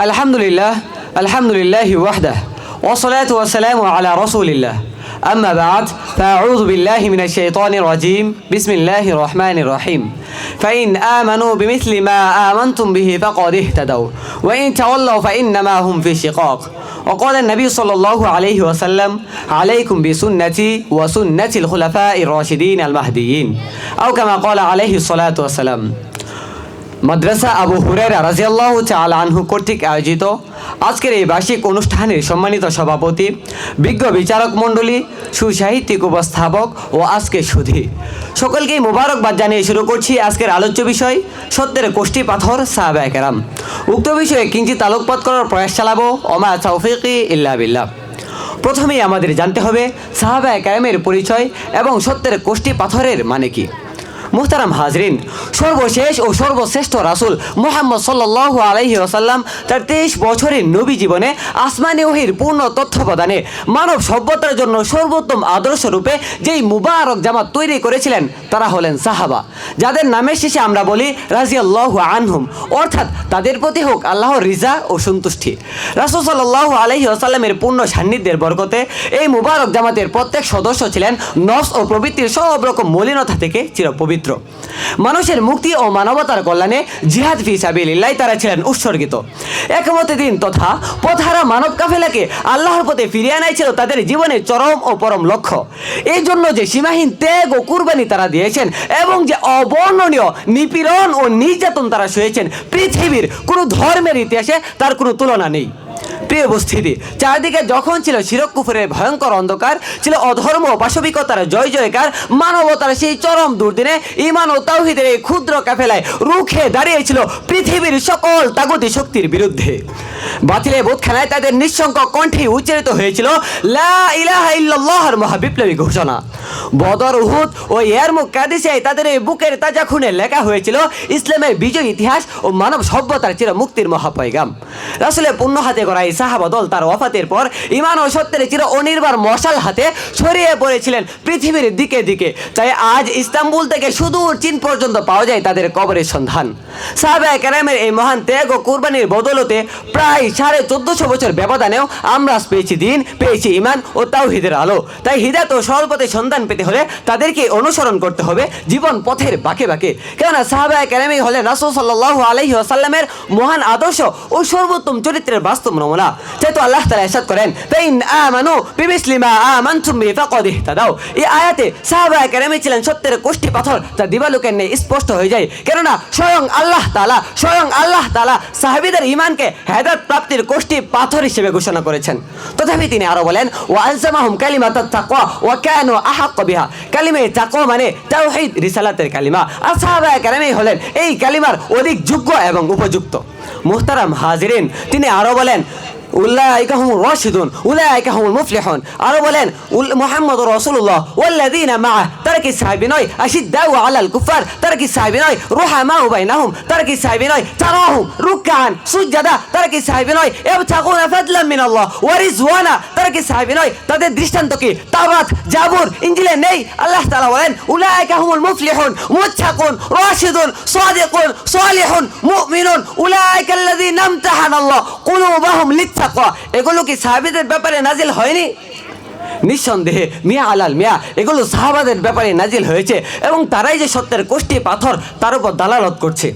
আলহামদুলিল্লাহ আলহামদুলিল্লাহি ওয়াহদাহ ওয়াসসালাতু ওয়াসসালামু আলা রাসূলিল্লাহ আম্মা বা'দ ফাআউযু বিল্লাহি মিনাশ শাইতানির রাজীম বিসমিল্লাহির রহমানির রহিম ফাইন আমানু বিমিসলি মা আমানতুম বিহি ফাকাদ ইহতাদাউ ওয়া ইন তাওয়াল্লাউ ফাইন্নামা হুম ফি শিকাক وقال النبي صلى الله عليه وسلم عليكم بسنتي وسنة الخلفاء الراشدين المهديين أو كما قال عليه الصلاة والسلام মাদ্রাসা আবু হুরায়রা রাদিয়াল্লাহু তাআলা আনহু কর্তৃক আয়োজিত আজকের এই বার্ষিক অনুষ্ঠানের সম্মানিত সভাপতি, বিজ্ঞ বিচারক মণ্ডলী, সুসাহিত্যিক উপস্থাপক ও আজকের সুধী সকলকেই মোবারকবাদ জানিয়ে শুরু করছি আজকের আলোচ্য বিষয় সত্যের কোষ্ঠী পাথর সাহাবায়ে কেরাম। উক্ত বিষয়ে কিঞ্চিত আলোকপাত করার প্রয়াস চালাবো। ওমা তাওফীকি ইল্লা বিল্লাহ। প্রথমেই আমাদের জানতে হবে সাহাবায়ে কেরামের পরিচয় এবং সত্যের কোষ্ঠী পাথরের মানে কি। মুহতারাম হাজরিন, সর্বশেষ ও সর্বশ্রেষ্ঠ রাসূল মুহাম্মদ সাল্লাল্লাহু আলাইহি ওয়াসাল্লাম তার 23 বছরের নবী জীবনে আসমানি ওহীর পূর্ণ তথ্য প্রদানে মানব সভ্যতার জন্য সর্বোত্তম আদর্শ রূপে যেই মুবারক জামাত তৈরি করেছিলেন তারা হলেন সাহাবা, যাদের নামের শেষে আমরা বলি রাদিয়াল্লাহু আনহুম, অর্থাৎ তাদের প্রতি হোক আল্লাহর রিজা ও সন্তুষ্টি। রাসূল সাল্লাল্লাহু আলাইহি ওয়াসাল্লামের পূর্ণ সান্নিধ্যের বরকতে এই মুবারক জামাতের প্রত্যেক সদস্য ছিলেন নফস ও প্রবৃত্তির সব রকম মলিনতা থেকে চিরপবিত্র। মানুষের মুক্তি ও মানবতার কল্যাণে জিহাদ ফি সাবিলিল্লাহ তারা ছিলেন উৎসর্গিত। একমতে দিন তথা পথহারা মানব কাফেলাকে আল্লাহর পথে ফিরিয়ে আনাই ছিল তাদের জীবনের চরম ও পরম লক্ষ্য। এই জন্য যে সীমাহীন ত্যাগ ও কুরবানি তারা দিয়েছেন এবং যে অবর্ণনীয় নিপীড়ন ও নির্যাতন তারা সয়েছেন, পৃথিবীর কোনো ধর্মের ইতিহাসে তার কোনো তুলনা নেই। প্রিয় উপস্থিতি, চারদিকে যখন ছিল শিরক কুফরের ভয়ঙ্কর অন্ধকার, ছিল অধর্ম ও পাশবিকতার জয় জয়কার, মানবতার সেই চরম দুর্দিনে ঈমান ও তাওহীদের এই ক্ষুদ্র কাফেলায় রুখে দাঁড়িয়েছিল পৃথিবীর সকল তাগুতি শক্তির বিরুদ্ধে। বাতিলের বোধখানায় তাদের নিঃসংক কণ্ঠে উচ্চারিত হয়েছিল লা ইলাহা ইল্লাল্লাহর মহাবিপ্লবী ঘোষণা। বদর, উহুদ ও ইয়ারমুক, কাদিসিয়ায় তাদের এই বুকের তাজা খুনে লেখা হয়েছিল ইসলামের বিজয় ইতিহাস ও মানব সভ্যতার চির মুক্তির মহাপয়গাম। রাসূলের পূর্ণ হাতে করা এই সাহাবা দল তার ওয়াফাতের পর ঈমান ও সত্যের চির অনির্বাণ মশাল হাতে ছড়িয়ে পড়েছিলেন পৃথিবীর দিকে দিকে। তাই আজ ইস্তাম্বুল থেকে সুদূর চীন পর্যন্ত পাওয়া যায় তাদের কবরের সন্ধান। সাহাবায়ে কেরামের এই মহান ত্যাগ ও কুরবানির বদৌলতে প্রায় 1450 বছর ব্যবধানেও আমরা পেয়েছি দিন, পেয়েছি ঈমান ও তাওহীদের আলো। তাই হিদায়াত ও সরল পথে সন্ধান পেতে হলে তাদেরকে অনুসরণ করতে হবে জীবন পথের বাঁকে বাঁকে। কেননা সাহাবায়ে কেরামই হলেন রাসূল সাল্লাল্লাহু আলাইহি ওয়াসাল্লামের মহান আদর্শ ও সর্বোত্তম চরিত্রের বাস্তব নমুনা। তাই তো আল্লাহ তাআলা ইরশাদ করেন ফাইন আমানু বিমিসলি মা আমানতুম বিহি ফাকাদ ইহতাদাউ। এই আয়াতে সাহাবায়ে কেরামই ছিলেন সত্যের কোষ্ঠী পাথর, যা দিবালোকের ন্যায় স্পষ্ট হয়ে যায়। কেননা স্বয়ং আল্লাহ তাআলা সাহাবীদের ঈমানকে হেদায়েত প্রাপ্তির কোষ্ঠী পাথর হিসেবে ঘোষণা করেছেন। তথাপি তিনি আরো বলেন ওয়া আলজামাহুম কালিমাতাত তাকওয়া ওয়া কানু আহাক্কা বিহা। কালিমা তাকওয়া মানে তাওহীদ, রিসালাতের কালিমা। আর সাহাবায়ে কেরামই হলেন এই কালিমার অধিক যোগ্য এবং উপযুক্ত। মুহতারাম হাজিরিন, তিনি আরো বলেন উলাইকা হুমুর রাশিদুন উলাইকা হুমুল মুফলিহুন। আরো বলেন মুহাম্মদুর রাসূলুল্লাহ ওয়াল্লাযীনা মাআহ, তারা কি সাহাবী নয়? আশিদ্দাউ আলাল কুফার, তারা কি সাহাবী নয়? রুহামাউ বাইনাহুম, তারা কি সাহাবী নয়? তারাহুম রুকআন সুজদা, তারা কি সাহাবী নয়? ইবতাগুনা ফাদলান মিনাল্লাহ ওয়া রিজওয়ানা, তারা কি সাহাবী নয়? তাদের দৃষ্টান্ত কি তাওরাত, জাবুর, ইনজিলে নেই? আল্লাহ তাআলা বলেন উলাইকা হুমুল মুফলিহুন মুত্তাকুন রাশিদুন সাদিকুন সালিহুন মুমিনুন উলাইকাল্লাযীনা ইমতাহানাল্লাহ কুলুবাহুম লিত্তাকওয়া। এগুলো কি সাহাবীদের ব্যাপারে নাজিল হয়নি? নিঃসন্দেহে মিয়া আলাল মিয়া এগুলো সাহাবাদের ব্যাপারে নাজিল হয়েছে এবং তারাই যে সত্যের কোষ্ঠী পাথর তার উপর দালালত করছে।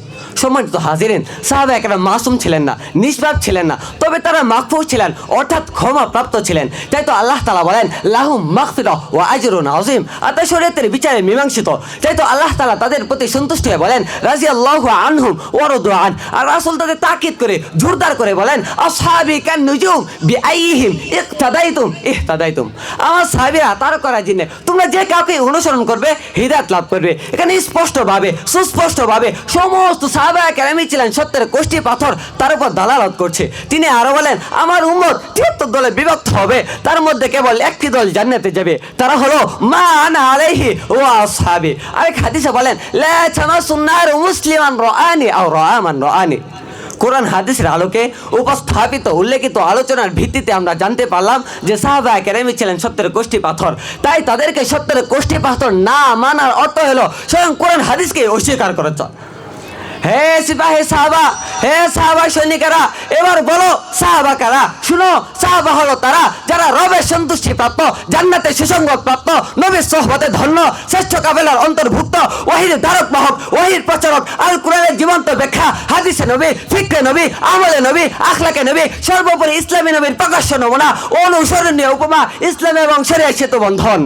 সম্মানিত হাজিরিন, সাহাবায়ে কেরাম মাসুম ছিলেন না, নিষ্পাপ ছিলেন না, তবে তারা মাগফুর ছিলেন, অর্থাৎ ক্ষমা প্রাপ্ত ছিলেন। তাই তো আল্লাহ তাআলা বলেন লাহুম মাগফিরাহ ওয়া আজরুন আযীম। আর তা শরীয়তের বিচারে মীমাংসিত। তাই তো আল্লাহ তাআলা তাদের প্রতি সন্তুষ্ট হয়ে বলেন রাদিয়াল্লাহু আনহুম ওয়া রাদু আন। আর রাসূল তাদের তাকিদ করে জোরদার করে বলেন আসহাবি কান নুজুম বিআইহিম ইক্তাদাইতুম ইহতাদাইতুম। আমার সাহাবীরা তারকারা জিনে, তোমরা যে কাউকে অনুসরণ করবে হিদায়াত লাভ করবে। এখানে স্পষ্টভাবে সুস্পষ্টভাবে সমস্ত সাহাবায়ে কেরামই ছিলেন সত্যের কোষ্ঠী পাথর, তার উপর দালালত করছে। তিনি আরো বলেন আমার উম্মত 73 দলে বিভক্ত হবে, তার মধ্যে কেবল একটি দল জান্নাতে যাবে, তারা হলো মা আনা আলাইহি ওয়া আসহাবি। আরেক হাদিসে বলেন লা তামাসুন নার মুসলিমান রাআনি আও রাআমান রাআনি। কোরআন হাদিসের আলোকে উপস্থাপিত উল্লেখিত আলোচনার ভিত্তিতে আমরা জানতে পারলাম যে সাহাবায়ে কেরামই ছিলেন সত্যের কোষ্ঠী পাথর। তাই তাদেরকে সত্যের কোষ্ঠী পাথর না মানার অর্থ হলো স্বয়ং কোরআন হাদিসকে অস্বীকার করা। হে সিপাহী সাহাবা, হে সাহাবা সৈনিকেরা, এবার বলো সাহাবা কারা? শুনো, সাহাবা হলো তারা যারা রবের সন্তুষ্টি প্রাপ্ত, জান্নাতের সুসংবাদ প্রাপ্ত, নবীর সোহবতে ধন্য, শ্রেষ্ঠ কাফেলার অন্তর্ভুক্ত, ওহীর ধারক বাহক, ওহীর প্রচারক, আল কোরআনের জীবন্ত ব্যাখ্যা, হাদিসে নবী, ফিকহে নবী, আমলে নবী, আখলাকে নবী, সর্বোপরি ইসলামী নবীর প্রকাশ্য নমুনা, অনুসরণীয় উপমা, ইসলাম এবং শরীয়ত সেতু বন্ধন।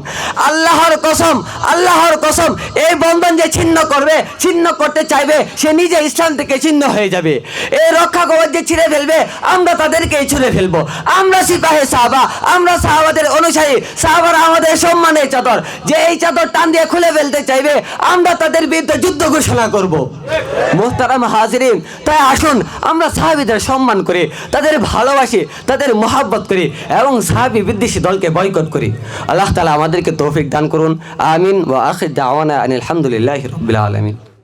আল্লাহর কসম, আল্লাহর কসম, এই বন্ধন যে ছিন্ন করবে, ছিন্ন করতে চাইবে, সে নিজে ইসলাম থেকে ছিন্ন হয়ে যাবে। এই রক্ষা কবচ যে ছিঁড়ে ফেলবে, আমরা তাদেরকেই ছুঁড়ে ফেলবো। আমরা সিপাহে সাহাবা, আমরা সাহাবাদের অনুসারী, সাহাবারা আমাদের সম্মানের চাদর, যে এই চাদর টান দিয়ে খুলে ফেলতে চাইবে, আমরা তাদের বিরুদ্ধে যুদ্ধ ঘোষণা করব। মোহতারাম হাজিরিন, তাই আসুন আমরা সাহাবীদের সম্মান করি, তাদের ভালোবাসি, তাদের মহাব্বত করি এবং সাহাবী বিদ্বেষী দলকে বয়কট করি। আল্লাহ তাআলা আমাদেরকে তৌফিক দান করুন। আমিন। ওয়া আখির দাওয়ানা আনিল হামদুলিল্লাহি রাব্বিল আলামিন।